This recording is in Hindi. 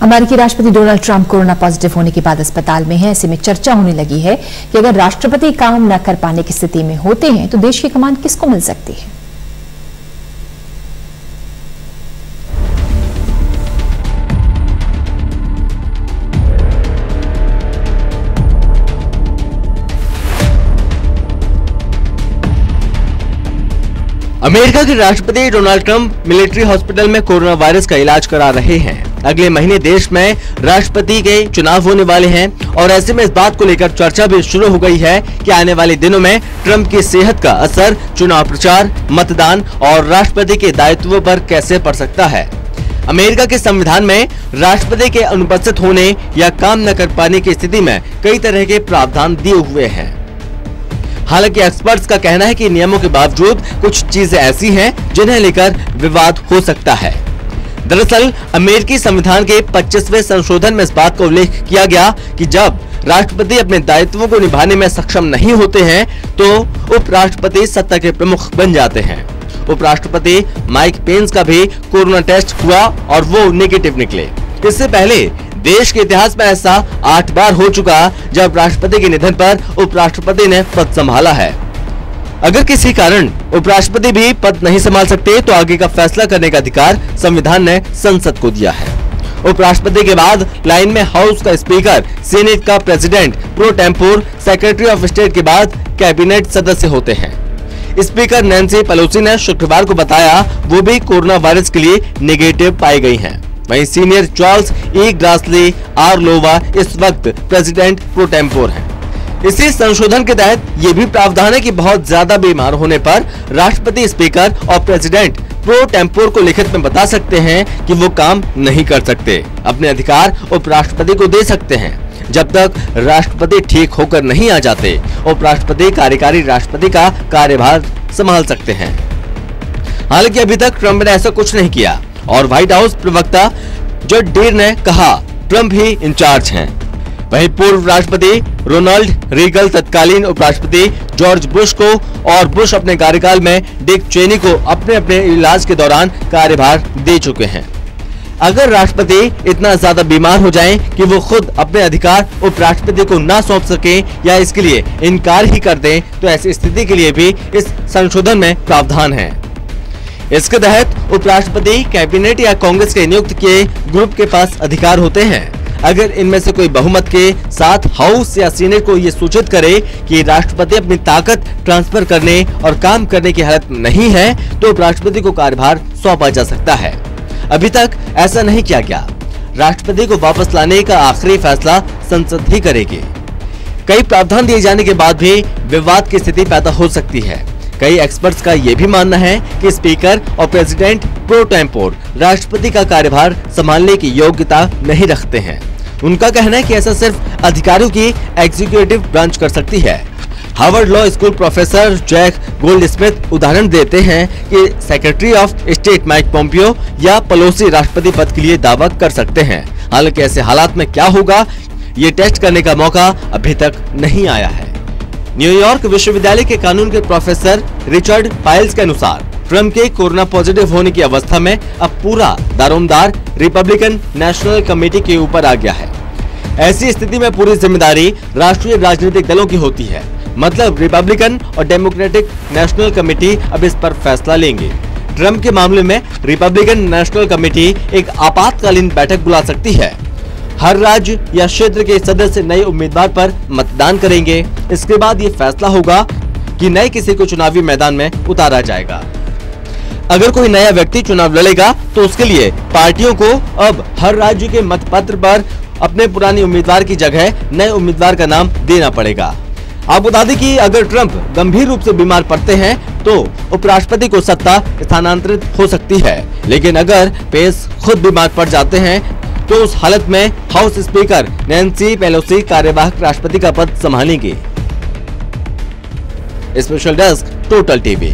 अमेरिकी राष्ट्रपति डोनाल्ड ट्रंप कोरोना पॉजिटिव होने के बाद अस्पताल में हैं। ऐसे में चर्चा होने लगी है कि अगर राष्ट्रपति काम न कर पाने की स्थिति में होते हैं तो देश की कमान किसको मिल सकती है। अमेरिका के राष्ट्रपति डोनाल्ड ट्रंप मिलिट्री हॉस्पिटल में कोरोना वायरस का इलाज करा रहे हैं। अगले महीने देश में राष्ट्रपति के चुनाव होने वाले हैं और ऐसे में इस बात को लेकर चर्चा भी शुरू हो गई है कि आने वाले दिनों में ट्रंप की सेहत का असर चुनाव प्रचार, मतदान और राष्ट्रपति के दायित्वों पर कैसे पड़ सकता है। अमेरिका के संविधान में राष्ट्रपति के अनुपस्थित होने या काम न कर पाने की स्थिति में कई तरह के प्रावधान दिए हुए हैं। हालांकि एक्सपर्ट्स का कहना है कि नियमों के बावजूद कुछ चीजें ऐसी हैं जिन्हें लेकर विवाद हो सकता है। दरअसल अमेरिकी संविधान के 25वें संशोधन में इस बात का उल्लेख किया गया कि जब राष्ट्रपति अपने दायित्वों को निभाने में सक्षम नहीं होते हैं तो उपराष्ट्रपति सत्ता के प्रमुख बन जाते हैं। उपराष्ट्रपति माइक पेंस का भी कोरोना टेस्ट हुआ और वो नेगेटिव निकले। इससे पहले देश के इतिहास में ऐसा 8 बार हो चुका जब राष्ट्रपति के निधन पर उपराष्ट्रपति ने पद संभाला है। अगर किसी कारण उपराष्ट्रपति भी पद नहीं संभाल सकते तो आगे का फैसला करने का अधिकार संविधान ने संसद को दिया है। उपराष्ट्रपति के बाद लाइन में हाउस का स्पीकर, सीनेट का president pro tempore, secretary of state के बाद कैबिनेट सदस्य होते हैं। स्पीकर नैन्सी पेलोसी ने शुक्रवार को बताया वो भी कोरोना वायरस के लिए नेगेटिव पाई गई हैं। वहीं सीनियर चार्ल्स ई ग्रासली आर्लोवा इस वक्त प्रेसिडेंट प्रो टेम्पोर हैं। इसी संशोधन के तहत ये भी प्रावधान है कि बहुत ज्यादा बीमार होने पर राष्ट्रपति, स्पीकर और प्रेसिडेंट प्रो टेम्पोर को लिखित में बता सकते हैं कि वो काम नहीं कर सकते। अपने अधिकार उपराष्ट्रपति को दे सकते हैं। जब तक राष्ट्रपति ठीक होकर नहीं आ जाते, उपराष्ट्रपति कार्यकारी राष्ट्रपति का कार्यभार संभाल सकते हैं। हालांकि अभी तक ट्रंप ने ऐसा कुछ नहीं किया और व्हाइट हाउस प्रवक्ता जॉर्ज डीर ने कहा ट्रंप ही इंचार्ज हैं। वहीं पूर्व राष्ट्रपति रोनाल्ड रीगन तत्कालीन उपराष्ट्रपति जॉर्ज बुश को और बुश अपने कार्यकाल में डिक चेनी को अपने अपने इलाज के दौरान कार्यभार दे चुके हैं। अगर राष्ट्रपति इतना ज्यादा बीमार हो जाएं कि वो खुद अपने अधिकार उपराष्ट्रपति को ना सौंप सके या इसके लिए इनकार ही कर दें तो ऐसी स्थिति के लिए भी इस संशोधन में प्रावधान है। इसके तहत उपराष्ट्रपति, कैबिनेट या कांग्रेस के नियुक्त किए ग्रुप के पास अधिकार होते हैं। अगर इनमें से कोई बहुमत के साथ हाउस या सीनेट को ये सूचित करे कि राष्ट्रपति अपनी ताकत ट्रांसफर करने और काम करने की हालत में नहीं है तो उपराष्ट्रपति को कार्यभार सौंपा जा सकता है। अभी तक ऐसा नहीं किया गया। राष्ट्रपति को वापस लाने का आखिरी फैसला संसद ही करेगी। कई प्रावधान दिए जाने के बाद भी विवाद की स्थिति पैदा हो सकती है। कई एक्सपर्ट्स का ये भी मानना है कि स्पीकर और प्रेसिडेंट प्रो टेम्पोर राष्ट्रपति का कार्यभार संभालने की योग्यता नहीं रखते हैं। उनका कहना है कि ऐसा सिर्फ अधिकारियों की एग्जीक्यूटिव ब्रांच कर सकती है। Harvard Law School professor Jack Goldsmith उदाहरण देते हैं कि secretary of state Mike Pompeo या पेलोसी राष्ट्रपति पद के लिए दावा कर सकते हैं। हालांकि ऐसे हालात में क्या होगा ये टेस्ट करने का मौका अभी तक नहीं आया है। न्यूयॉर्क विश्वविद्यालय के कानून के प्रोफेसर रिचर्ड पाइल्स के अनुसार ट्रंप के कोरोना पॉजिटिव होने की अवस्था में अब पूरा दारोमदार रिपब्लिकन नेशनल कमेटी के ऊपर आ गया है। ऐसी स्थिति में पूरी जिम्मेदारी राष्ट्रीय राजनीतिक दलों की होती है। मतलब रिपब्लिकन और डेमोक्रेटिक नेशनल कमेटी अब इस पर फैसला लेंगे। ट्रंप के मामले में रिपब्लिकन नेशनल कमेटी एक आपातकालीन बैठक बुला सकती है। हर राज्य या क्षेत्र के सदस्य नए उम्मीदवार पर मतदान करेंगे। इसके बाद ये फैसला होगा कि नए किसी को चुनावी मैदान में उतारा जाएगा। अगर कोई नया व्यक्ति चुनाव लड़ेगा तो उसके लिए पार्टियों को अब हर राज्य के मतपत्र पर अपने पुराने उम्मीदवार की जगह नए उम्मीदवार का नाम देना पड़ेगा। आपको बता दें कि अगर ट्रंप गंभीर रूप से बीमार पड़ते हैं तो उपराष्ट्रपति को सत्ता स्थानांतरित हो सकती है। लेकिन अगर पेंस खुद बीमार पड़ जाते हैं तो उस हालत में हाउस स्पीकर नैन्सी पेलोसी कार्यवाहक राष्ट्रपति का पद संभालेंगे। Special desk, total TV.